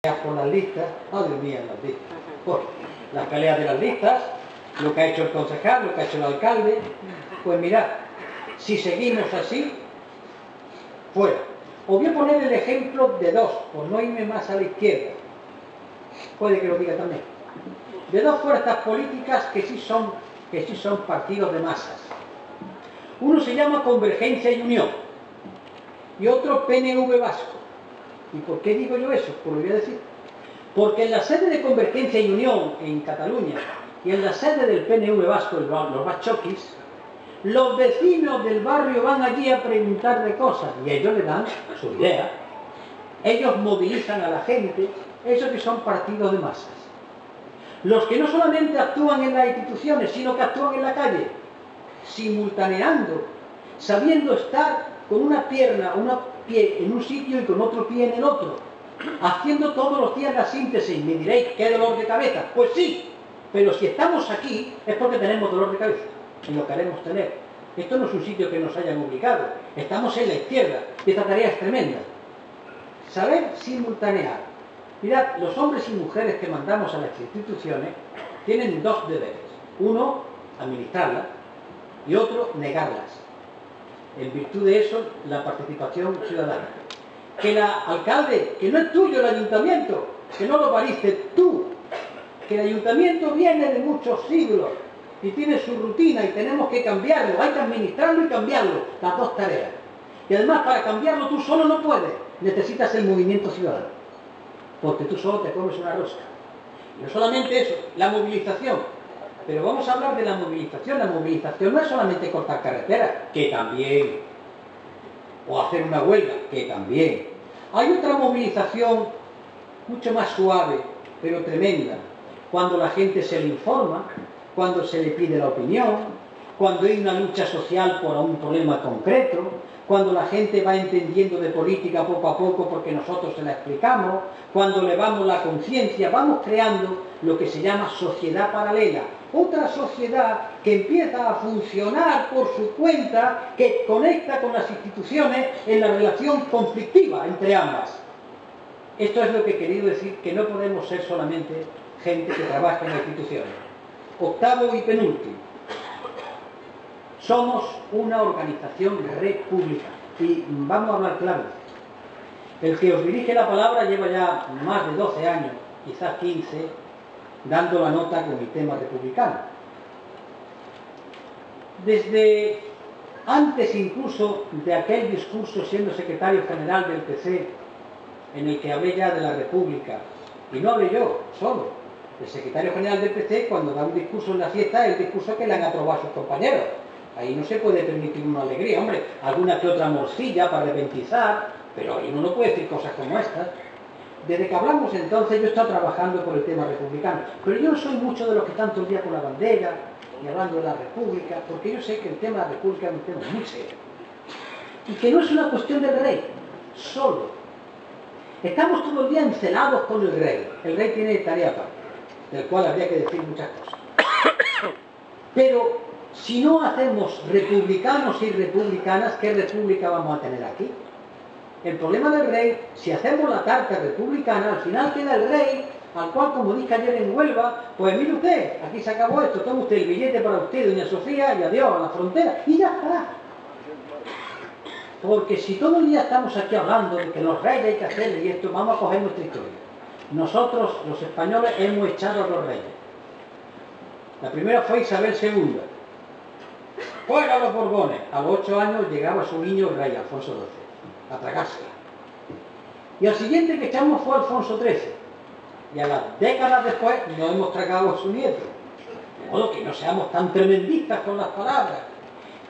por las listas, madre mía, las listas, por las peleas de las listas, lo que ha hecho el concejal, lo que ha hecho el alcalde. Pues mirad, si seguimos así, fuera. Os voy a poner el ejemplo de dos, por no irme más a la izquierda, puede que lo diga también, de dos fuerzas políticas que sí son partidos de masas. Uno se llama Convergencia y Unión y otro PNV Vasco. ¿Y por qué digo yo eso? Pues lo voy a decir. Porque en la sede de Convergencia y Unión en Cataluña y en la sede del PNV Vasco, los Bachoquis, los vecinos del barrio van allí a preguntar de cosas y ellos le dan su idea. Ellos movilizan a la gente, esos que son partidos de masas. Los que no solamente actúan en las instituciones, sino que actúan en la calle, simultaneando, sabiendo estar con una pierna, un pie en un sitio y con otro pie en el otro, haciendo todos los días la síntesis. Me diréis, ¿qué dolor de cabeza? Pues sí, pero si estamos aquí es porque tenemos dolor de cabeza y lo queremos tener. Esto no es un sitio que nos hayan obligado, estamos en la izquierda y esta tarea es tremenda. Saber simultanear. Mirad, los hombres y mujeres que mandamos a las instituciones tienen dos deberes. Uno, administrarlas, y otro, negarlas. En virtud de eso, la participación ciudadana. Que el alcalde, que no es tuyo el ayuntamiento, que no lo pariste tú, que el ayuntamiento viene de muchos siglos y tiene su rutina y tenemos que cambiarlo, hay que administrarlo y cambiarlo, las dos tareas. Y además, para cambiarlo tú solo no puedes, necesitas el movimiento ciudadano, porque tú solo te comes una rosca. Y no solamente eso, la movilización. Pero vamos a hablar de la movilización. La movilización no es solamente cortar carreteras, que también, o hacer una huelga, que también. Hay otra movilización mucho más suave, pero tremenda, cuando la gente se le informa, cuando se le pide la opinión, cuando hay una lucha social por un problema concreto, cuando la gente va entendiendo de política poco a poco porque nosotros se la explicamos, cuando elevamos la conciencia, vamos creando lo que se llama sociedad paralela. Otra sociedad que empieza a funcionar por su cuenta, que conecta con las instituciones en la relación conflictiva entre ambas. Esto es lo que he querido decir, que no podemos ser solamente gente que trabaja en las instituciones. Octavo y penúltimo. Somos una organización republicana. Y vamos a hablar claro. El que os dirige la palabra lleva ya más de 12 años, quizás 15, dando la nota con el tema republicano. Desde antes incluso de aquel discurso siendo secretario general del PC, en el que hablé ya de la República, y no hablé yo solo, el secretario general del PC cuando da un discurso en la fiesta es el discurso que le han aprobado sus compañeros. Ahí no se puede permitir una alegría, hombre, alguna que otra morcilla para reventizar, pero ahí uno no puede decir cosas como estas. Desde que hablamos entonces yo he estado trabajando por el tema republicano, pero yo no soy mucho de los que están todo el día con la bandera y hablando de la República, porque yo sé que el tema de la República es un tema muy serio y que no es una cuestión del rey solo. Estamos todo el día encelados con el rey. El rey tiene tarea aparte, del cual habría que decir muchas cosas. Pero si no hacemos republicanos y republicanas, ¿qué república vamos a tener aquí? El problema del rey, si hacemos la tarta republicana, al final queda el rey, al cual, como dije ayer en Huelva, pues mire usted, aquí se acabó esto, toma usted el billete para usted, doña Sofía, y adiós a la frontera, y ya está. Porque si todo el día estamos aquí hablando de que los reyes hay que hacerle y esto, vamos a coger nuestra historia. Nosotros, los españoles, hemos echado a los reyes. La primera fue Isabel II. ¡Fuera los Borbones! A los 8 años llegaba su niño rey, Alfonso XII, a tragársela. Y al siguiente que echamos fue Alfonso XIII. Y a las décadas después nos hemos tragado a su nieto. De modo que no seamos tan tremendistas con las palabras.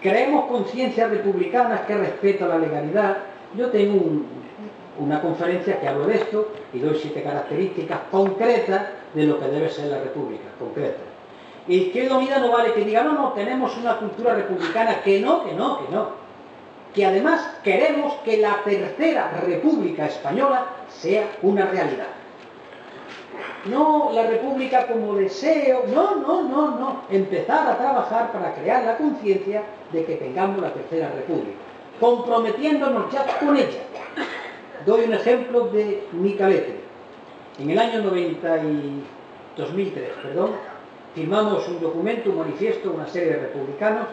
Creemos conciencias republicanas que respetan la legalidad. Yo tengo una conferencia que hablo de esto y doy 7 características concretas de lo que debe ser la república, concretas. Y Izquierda Unida no vale que diga, no, tenemos una cultura republicana, que no. Que además queremos que la tercera república española sea una realidad. No la república como deseo, no. Empezar a trabajar para crear la conciencia de que tengamos la tercera república, comprometiéndonos ya con ella. Doy un ejemplo de Micaletri. En el año 2003, firmamos un documento, un manifiesto, una serie de republicanos,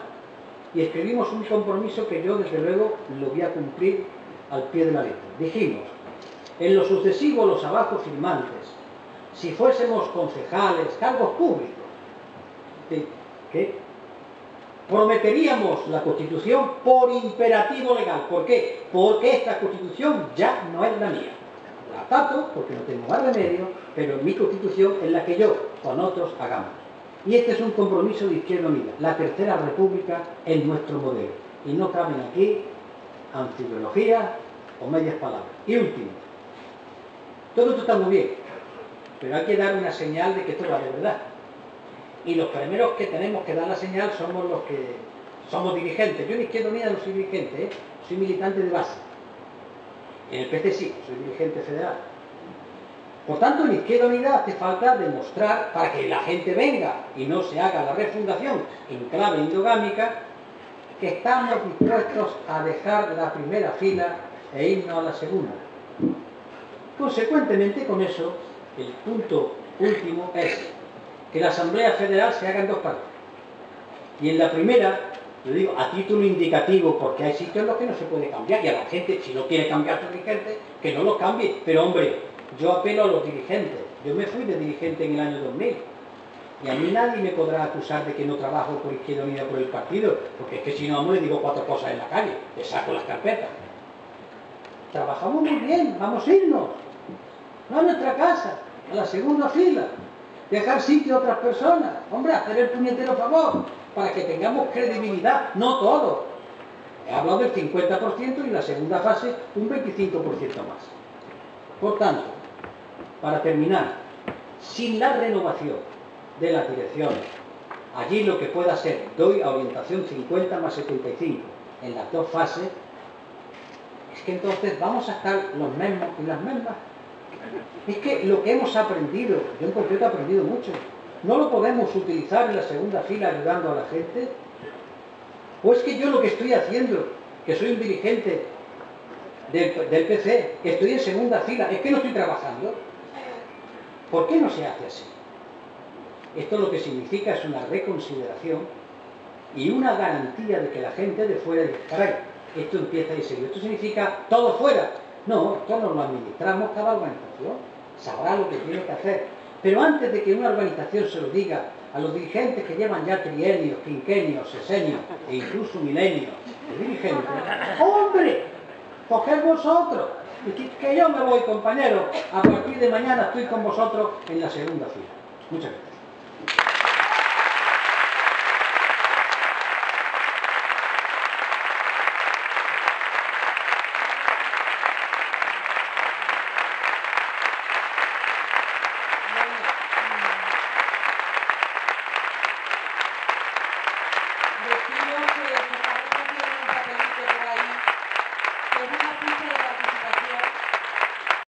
y escribimos un compromiso que yo, desde luego, lo voy a cumplir al pie de la letra. Dijimos, en lo sucesivo, los abajo firmantes, si fuésemos concejales, cargos públicos, que prometeríamos la Constitución por imperativo legal. ¿Por qué? Porque esta Constitución ya no es la mía. La ataco porque no tengo más remedio, pero mi Constitución es la que yo, con otros, hagamos. Y este es un compromiso de Izquierda Unida. La Tercera República es nuestro modelo. Y no caben aquí antibiologías o medias palabras. Y último, todo esto está muy bien, pero hay que dar una señal de que esto va de verdad. Y los primeros que tenemos que dar la señal somos los que somos dirigentes. Yo en Izquierda Unida no soy dirigente, soy militante de base. En el PC sí, soy dirigente federal. Por tanto, en Izquierda Unida hace falta demostrar, para que la gente venga y no se haga la refundación en clave endogámica, que estamos dispuestos a dejar la primera fila e irnos a la segunda. Consecuentemente, con eso, el punto último es que la Asamblea Federal se haga en dos partes. Y en la primera, lo digo a título indicativo, porque hay sitios en los que no se puede cambiar, y a la gente, si no quiere cambiar su dirigente, que no lo cambie. Pero hombre, yo apelo a los dirigentes. Yo me fui de dirigente en el año 2000, y a mí nadie me podrá acusar de que no trabajo por Izquierda Unida por el partido, porque es que si no, hombre, digo cuatro cosas en la calle, le saco las carpetas. Trabajamos muy bien, vamos a irnos, no a nuestra casa, a la segunda fila, dejar sitio a otras personas, hombre, hacer el puñetero favor, para que tengamos credibilidad, no todo. He hablado del 50% y en la segunda fase un 25% más. Por tanto, para terminar, sin la renovación de las direcciones, allí lo que pueda ser, doy a orientación 50 más 75 en las dos fases, es que entonces vamos a estar los mismos y las mismas. Es que lo que hemos aprendido, yo en concreto he aprendido mucho, ¿no lo podemos utilizar en la segunda fila ayudando a la gente? ¿O es que yo lo que estoy haciendo, que soy un dirigente del PC, que estoy en segunda fila, es que no estoy trabajando? ¿Por qué no se hace así? Esto lo que significa es una reconsideración y una garantía de que la gente de fuera dice, caray, esto empieza y serio. Esto significa todo fuera. No, esto nos lo administramos cada organización, sabrá lo que tiene que hacer. Pero antes de que una organización se lo diga a los dirigentes que llevan ya trienios, quinquenios, sesenios e incluso milenios de dirigentes, ¡hombre! ¡Coged vosotros! Que yo me voy, compañero, a partir de mañana estoy con vosotros en la segunda fila. Muchas gracias. Deciros que